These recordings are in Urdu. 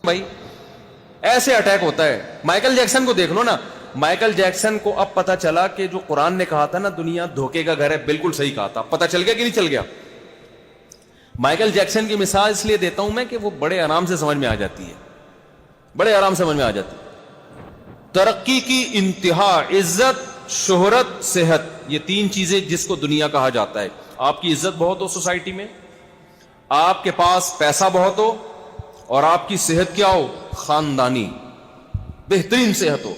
بھائی ایسے اٹیک ہوتا ہے. مائیکل جیکسن کو دیکھ لو نا, مائیکل جیکسن کو اب پتا چلا کہ جو قرآن نے کہا تھا نا دنیا دھوکے کا گھر ہے, بالکل صحیح کہا تھا. پتا چل گیا کہ نہیں چل گیا؟ مائیکل جیکسن کی مثال اس لیے دیتا ہوں میں کہ وہ بڑے آرام سے سمجھ میں آ جاتی ہے, بڑے آرام سے سمجھ میں آ جاتی ہے. ترقی کی انتہا عزت, شہرت, صحت, یہ تین چیزیں جس کو دنیا کہا جاتا ہے. آپ کی عزت بہت ہو سوسائٹی میں, آپ کے پاس پیسہ بہت ہو, اور آپ کی صحت کیا ہو, خاندانی بہترین صحت ہو.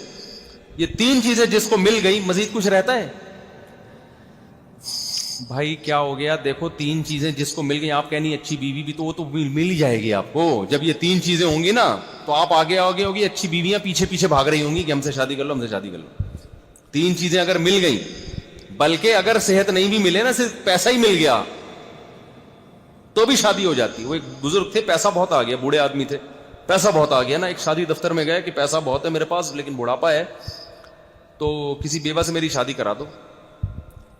یہ تین چیزیں جس کو مل گئی مزید کچھ رہتا ہے؟ بھائی کیا ہو گیا؟ دیکھو تین چیزیں جس کو مل گئی, آپ کہنی اچھی بیوی بھی تو وہ تو مل ہی جائے گی آپ کو. جب یہ تین چیزیں ہوں گی نا تو آپ آگے آگے ہوگی, اچھی بیویاں پیچھے پیچھے بھاگ رہی ہوں گی کہ ہم سے شادی کر لو, ہم سے شادی کر لو. تین چیزیں اگر مل گئی, بلکہ اگر صحت نہیں بھی ملے نا, صرف پیسہ ہی مل گیا تو بھی شادی ہو جاتی. وہ ایک بزرگ تھے, پیسہ بہت آ گیا, بوڑھے آدمی تھے, پیسہ بہت آ گیا نا. ایک شادی دفتر میں گئے کہ پیسہ بہت ہے میرے پاس لیکن بڑھاپا ہے, تو کسی بیوہ سے میری شادی کرا دو.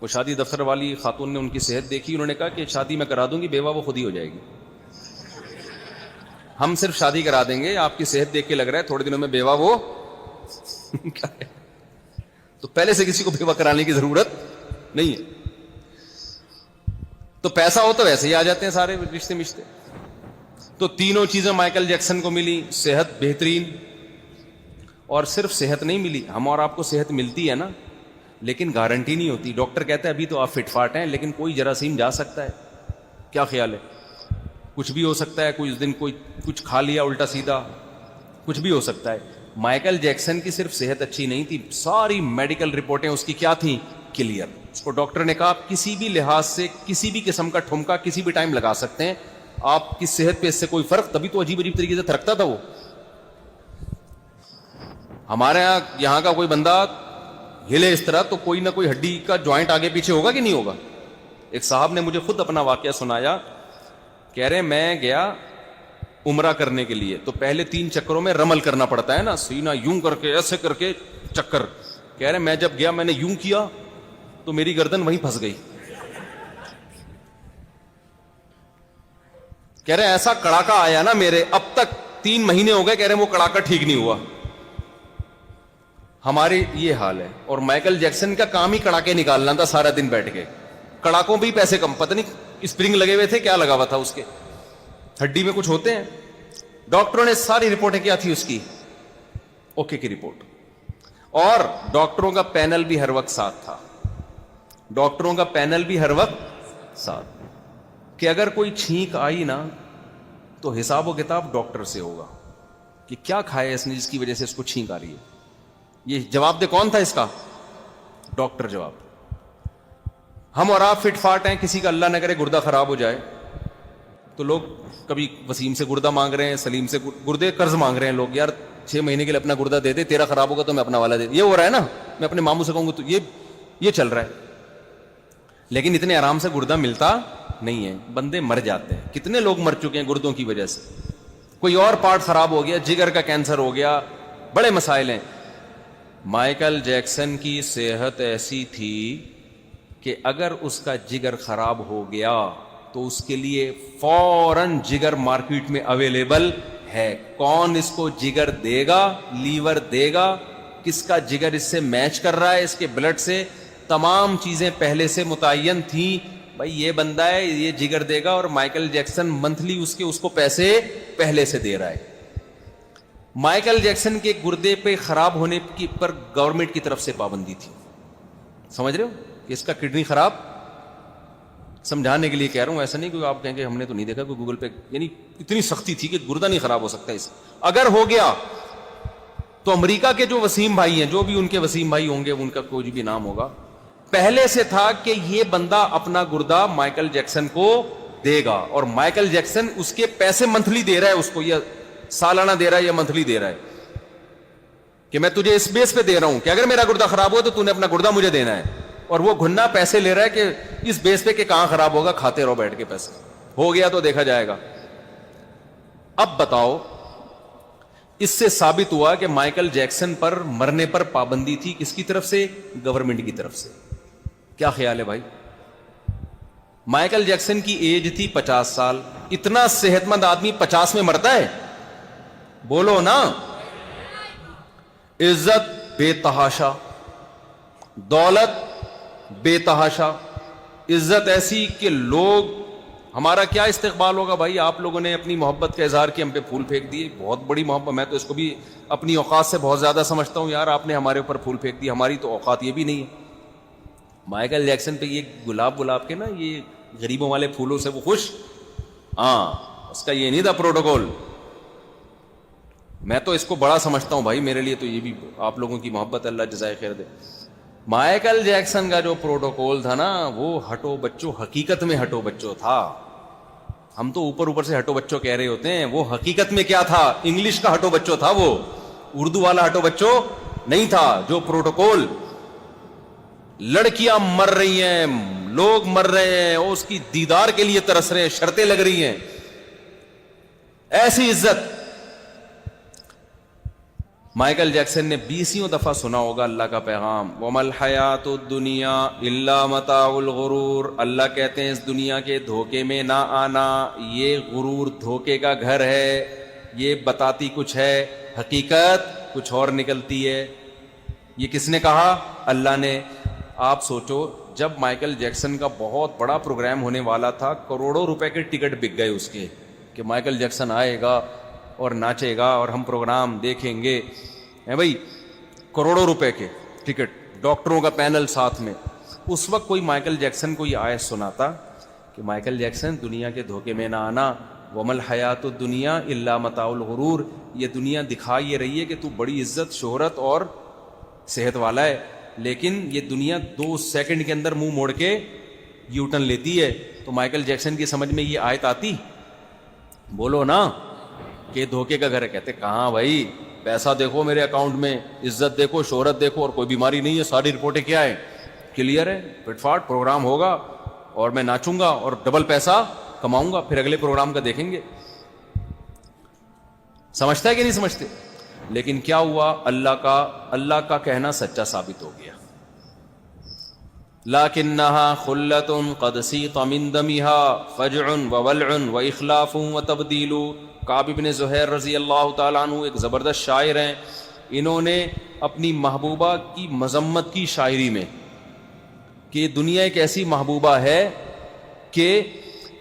وہ شادی دفتر والی خاتون نے ان کی صحت دیکھی, انہوں نے کہا کہ شادی میں کرا دوں گی, بیوہ وہ خود ہی ہو جائے گی. ہم صرف شادی کرا دیں گے, آپ کی صحت دیکھ کے لگ رہا ہے تھوڑے دنوں میں بیوہ وہ کیا ہے. تو پہلے سے کسی کو بیوہ کرانے کی ضرورت نہیں ہے. تو پیسہ ہو تو ویسے ہی آ جاتے ہیں سارے رشتے مشتے. تو تینوں چیزیں مائیکل جیکسن کو ملی, صحت بہترین, اور صرف صحت نہیں ملی, ہم اور آپ کو صحت ملتی ہے نا, لیکن گارنٹی نہیں ہوتی. ڈاکٹر کہتا ہے ابھی تو آپ فٹ فاٹ ہیں, لیکن کوئی جراثیم جا سکتا ہے. کیا خیال ہے؟ کچھ بھی ہو سکتا ہے, کچھ دن کوئی کچھ کھا لیا الٹا سیدھا, کچھ بھی ہو سکتا ہے. مائیکل جیکسن کی صرف صحت اچھی نہیں تھی, ساری میڈیکل رپورٹیں اس کی کیا تھیں؟ کلیئر. اس کو ڈاکٹر نے کہا آپ کسی بھی لحاظ سے کسی بھی قسم کا ٹھمکا کسی بھی ٹائم لگا سکتے ہیں, آپ کی صحت پہ اس سے کوئی فرق. تبھی تو عجیب عجیب طریقے سے تھرکتا تھا وہ. ہمارے یہاں کا کوئی بندہ ہلے اس طرح تو کوئی نہ کوئی ہڈی کا جوائنٹ آگے پیچھے ہوگا کہ نہیں ہوگا. ایک صاحب نے مجھے خود اپنا واقعہ سنایا, کہہ رہے میں گیا عمرہ کرنے کے لیے, تو پہلے 3 چکروں میں رمل کرنا پڑتا ہے نا, سینہ یوں کر کے ایسے کر کے چکر. کہہ رہے میں جب گیا میں نے یوں کیا تو میری گردن وہیں پھنس گئی. کہہ رہے ایسا کڑاکا آیا نا میرے, اب تک 3 مہینے ہو گئے, کہہ رہے وہ کڑاکا ٹھیک نہیں ہوا. ہمارے یہ حال ہے. اور مائیکل جیکسن کا کام ہی کڑاکے نکالنا تھا سارا دن بیٹھ کے. کڑاکوں بھی پیسے کم, پتہ نہیں اسپرنگ لگے ہوئے تھے, کیا لگا ہوا تھا اس کے, ہڈی میں کچھ ہوتے ہیں. ڈاکٹروں نے ساری رپورٹیں کیا تھی اس کی, اوکے کی رپورٹ. اور ڈاکٹروں کا پینل بھی ہر وقت ساتھ تھا, ڈاکٹروں کا پینل بھی ہر وقت ساتھ, کہ اگر کوئی چھینک آئی نا تو حساب و کتاب ڈاکٹر سے ہوگا کہ کیا کھایا اس نے جس کی وجہ سے اس کو چھینک آ رہی ہے. یہ جواب دے کون تھا اس کا؟ ڈاکٹر جواب. ہم اور آپ فٹ فاٹ ہیں, کسی کا اللہ نہ کرے گردہ خراب ہو جائے تو لوگ کبھی وسیم سے گردہ مانگ رہے ہیں, سلیم سے گردے قرض مانگ رہے ہیں لوگ, یار 6 مہینے کے لیے اپنا گردہ دے دے, تیرا خراب ہوگا تو میں اپنا والا دے دے. یہ ہو رہا ہے نا, میں اپنے ماموں سے کہوں گا تو یہ چل رہا ہے. لیکن اتنے آرام سے گردہ ملتا نہیں ہے, بندے مر جاتے ہیں. کتنے لوگ مر چکے ہیں گردوں کی وجہ سے, کوئی اور پارٹ خراب ہو گیا, جگر کا کینسر ہو گیا, بڑے مسائل ہیں. مائیکل جیکسن کی صحت ایسی تھی کہ اگر اس کا جگر خراب ہو گیا تو اس کے لیے فوراً جگر مارکیٹ میں اویلیبل ہے. کون اس کو جگر دے گا, لیور دے گا, کس کا جگر اس سے میچ کر رہا ہے, اس کے بلڈ سے, تمام چیزیں پہلے سے متعین تھیں. بھائی یہ بندہ ہے, یہ جگر دے گا, اور مائیکل جیکسن منتھلی اس کو پیسے پہلے سے دے رہا ہے. مائیکل جیکسن کے گردے پہ خراب ہونے کی پر گورنمنٹ کی طرف سے پابندی تھی. سمجھ رہے ہو کہ اس کا کڈنی خراب, سمجھانے کے لیے کہہ رہا ہوں, ایسا نہیں کہ آپ کہیں کہ ہم نے تو نہیں دیکھا کوئی گوگل پہ, یعنی اتنی سختی تھی کہ گردہ نہیں خراب ہو سکتا اس. اگر ہو گیا تو امریکہ کے جو وسیم بھائی ہیں, جو بھی ان کے وسیم بھائی ہوں گے, ان کا کوئی بھی نام ہوگا, پہلے سے تھا کہ یہ بندہ اپنا گردہ مائیکل جیکسن کو دے گا, اور مائیکل جیکسن اس کے پیسے منتھلی دے رہا ہے اس کو, یا سالانہ دے رہا ہے یا منتھلی دے رہا ہے, کہ میں تجھے اس بیس پہ دے رہا ہوں کہ اگر میرا گردہ خراب ہوا تو تو نے اپنا گردہ مجھے دینا ہے. اور وہ گھننا پیسے لے رہا ہے کہ اس بیس پہ کہ کہاں خراب ہوگا, کھاتے رہو بیٹھ کے, پیسے ہو گیا تو دیکھا جائے گا. اب بتاؤ, اس سے ثابت ہوا کہ مائیکل جیکسن پر مرنے پر پابندی تھی, کس کی طرف سے؟ گورنمنٹ کی طرف سے. کیا خیال ہے بھائی؟ مائیکل جیکسن کی ایج تھی 50 سال. اتنا صحت مند آدمی 50 میں مرتا ہے؟ بولو نا. عزت بے تحاشا, دولت بے تحاشا, عزت ایسی کہ لوگ, ہمارا کیا استقبال ہوگا بھائی. آپ لوگوں نے اپنی محبت کا اظہار کیا, ہم پہ پھول پھینک دیے, بہت بڑی محبت, میں تو اس کو بھی اپنی اوقات سے بہت زیادہ سمجھتا ہوں. یار آپ نے ہمارے اوپر پھول پھینک دی, ہماری تو اوقات یہ بھی نہیں ہے. مائیکل جیکسن پہ یہ گلاب کے نا, یہ غریبوں والے پھولوں سے وہ خوش, ہاں اس کا یہ نہیں تھا پروٹوکول. میں تو اس کو بڑا سمجھتا ہوں بھائی, میرے لیے تو یہ بھی آپ لوگوں کی محبت, اللہ جزائے خیر دے. مائیکل جیکسن کا جو پروٹوکول تھا نا, وہ ہٹو بچوں, حقیقت میں ہٹو بچوں تھا. ہم تو اوپر سے ہٹو بچوں کہہ رہے ہوتے ہیں, وہ حقیقت میں کیا تھا, انگلش کا ہٹو بچوں تھا, وہ اردو والا ہٹو بچوں نہیں تھا. جو پروٹوکول, لڑکیاں مر رہی ہیں, لوگ مر رہے ہیں, اس کی دیدار کے لیے ترس رہے ہیں, شرطیں لگ رہی ہیں, ایسی عزت. مائیکل جیکسن نے 20 دفعہ سنا ہوگا اللہ کا پیغام, وَمَا الْحَيَاةُ الدُّنْيَا إِلَّا مَتَاعُ الْغُرُورِ. اللہ کہتے ہیں اس دنیا کے دھوکے میں نہ آنا, یہ غرور دھوکے کا گھر ہے, یہ بتاتی کچھ ہے, حقیقت کچھ اور نکلتی ہے. یہ کس نے کہا, اللہ نے. آپ سوچو, جب مائیکل جیکسن کا بہت بڑا پروگرام ہونے والا تھا, کروڑوں روپے کے ٹکٹ بک گئے اس کے, کہ مائیکل جیکسن آئے گا اور ناچے گا اور ہم پروگرام دیکھیں گے, ہیں بھائی, کروڑوں روپے کے ٹکٹ, ڈاکٹروں کا پینل ساتھ میں. اس وقت کوئی مائیکل جیکسن کو یہ آیت سناتا کہ مائیکل جیکسن دنیا کے دھوکے میں نہ آنا, وَمَا الْحَيَاةُ الدُّنْيَا إِلَّا مَتَاعُ الْغُرُورِ. یہ دنیا دکھا یہ رہی ہے کہ تو بڑی عزت, شہرت اور صحت والا ہے, لیکن یہ دنیا 2 سیکنڈ کے اندر منہ موڑ کے یو ٹرن لیتی ہے. تو مائیکل جیکسن کی سمجھ میں یہ آیت آتی, بولو نا, کہ دھوکے کا گھر ہے. کہتے کہاں بھائی, پیسہ دیکھو میرے اکاؤنٹ میں, عزت دیکھو, شہرت دیکھو, اور کوئی بیماری نہیں ہے, ساری رپورٹیں کیا ہے, کلیئر ہے, فٹ فاٹ پروگرام ہوگا اور میں ناچوں گا اور ڈبل پیسہ کماؤں گا, پھر اگلے پروگرام کا دیکھیں گے. سمجھتا ہے کہ نہیں سمجھتے؟ لیکن کیا ہوا, اللہ کا کہنا سچا ثابت ہو گیا. لَكِنَّهَا خُلَّةٌ قَدْ سِيقَ مِن دَمِهَا فَجْعٌ وَوَلْعٌ وَإِخْلَافٌ وَتَبْدِيلٌ. کعب بن زہیر رضی اللہ تعالیٰ عنہ ایک زبردست شاعر ہیں. انہوں نے اپنی محبوبہ کی مذمت کی شاعری میں, کہ دنیا ایک ایسی محبوبہ ہے کہ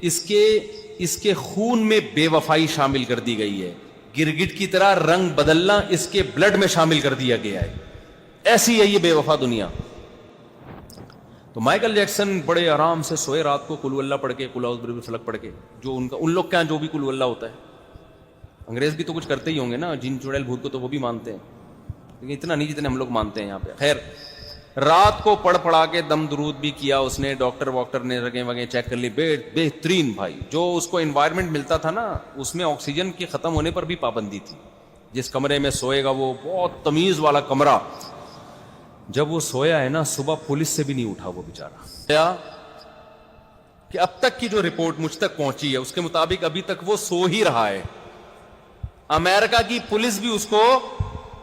اس کے خون میں بے وفائی شامل کر دی گئی ہے, گرگٹ کی طرح رنگ بدلنا اس کے بلڈ میں شامل کر دیا گیا ہے, ایسی ہے یہ بے وفا دنیا. تو مائیکل جیکسن بڑے آرام سے سوئے رات کو, قل اللہ پڑھ کے, قل اعوذ برب الفلق پڑھ کے, جو ان لوگ کیا جو بھی قل اللہ ہوتا ہے. انگریز بھی تو کچھ کرتے ہی ہوں گے نا, جن چڑیل بھوت کو تو وہ بھی مانتے ہیں, لیکن اتنا نہیں جتنے ہم لوگ مانتے ہیں یہاں پہ. خیر, رات کو پڑھا کے دم درود بھی کیا اس نے, ڈاکٹر نے رگیں وگیں چیک کر لی, بہترین بھائی. جو اس کو انوائرمنٹ ملتا تھا نا, اس میں آکسیجن کی ختم ہونے پر بھی پابندی تھی. جس کمرے میں سوئے گا, وہ بہت تمیز والا کمرہ, جب وہ سویا ہے نا, صبح پولیس سے بھی نہیں اٹھا وہ بیچارہ. کہ اب تک کی جو رپورٹ مجھ تک پہنچی ہے اس کے مطابق ابھی تک وہ سو ہی رہا ہے. امریکہ کی پولیس بھی اس کو,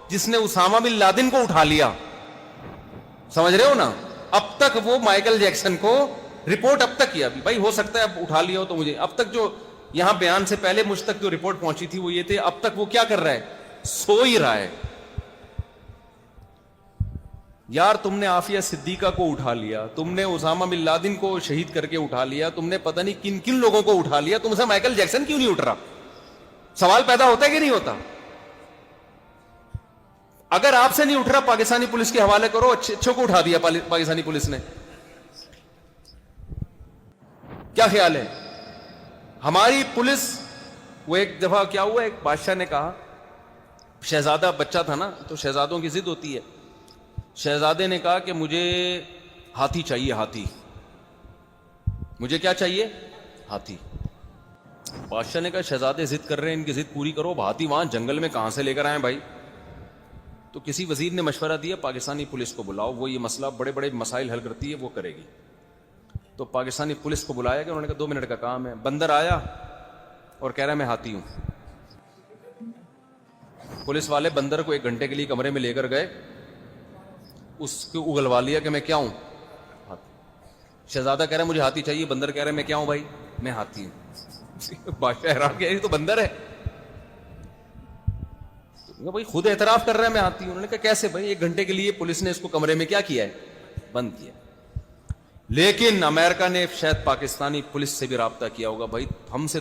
جس نے اسامہ بن لادن کو اٹھا لیا, سمجھ رہے ہو نا, اب تک وہ مائیکل جیکسن کو رپورٹ اب تک کیا, بھائی ہو سکتا ہے اب اٹھا لیا ہو تو مجھے, اب تک جو یہاں بیان سے پہلے مجھ تک جو رپورٹ پہنچی تھی وہ یہ تھے, اب تک وہ کیا کر رہا ہے, سو ہی رہا ہے. یار تم نے عافیہ صدیقہ کو اٹھا لیا, تم نے اسامہ بن لادن کو شہید کر کے اٹھا لیا, تم نے پتہ نہیں کن کن لوگوں کو اٹھا لیا, تم سے مائیکل جیکسن کیوں نہیں اٹھ رہا؟ سوال پیدا ہوتا ہے کہ نہیں ہوتا؟ اگر آپ سے نہیں اٹھ رہا, پاکستانی پولیس کے حوالے کرو, اچھوں کو اٹھا دیا پاکستانی پولیس نے. کیا خیال ہے ہماری پولیس؟ وہ ایک دفعہ کیا ہوا, ایک بادشاہ نے کہا, شہزادہ بچہ تھا نا, تو شہزادوں کی ضد ہوتی ہے. شہزادے نے کہا کہ مجھے ہاتھی چاہیے, ہاتھی, مجھے کیا چاہیے, ہاتھی. بادشاہ نے کہا شہزادے ضد کر رہے ہیں, ان کی ضد پوری کرو, ہاتھی وہاں جنگل میں کہاں سے لے کر آئے بھائی؟ تو کسی وزیر نے مشورہ دیا, پاکستانی پولیس کو بلاؤ, وہ یہ مسئلہ, بڑے بڑے مسائل حل کرتی ہے, وہ کرے گی. تو پاکستانی پولیس کو بلایا گیا, انہوں نے کہا 2 منٹ کا کام ہے. بندر آیا اور کہہ رہا ہے میں ہاتھی ہوں. پولیس والے بندر کو 1 گھنٹے کے لیے کمرے میں لے کر گئے, اس کو اگلوا لیا کہ میں کیا ہوں, ہاتھی. شہزادہ کہہ رہا ہے مجھے ہاتھی چاہیے, بندر کہہ رہا ہے میں کیا ہوں بھائی, میں ہاتھی ہوں. بادشاہ حیران کہ یہ تو بندر ہے. بھائی خود اعتراف کر رہا ہے میں آتی ہوں. انہوں نے کہا کیسے بھائی؟ 1 گھنٹے کے لیے پولیس نے اس کو کمرے میں کیا کیا ہے؟ بند کیا. لیکن امریکہ نے شاید پاکستانی پولیس سے بھی رابطہ کیا ہوگا, بھائی ہم سے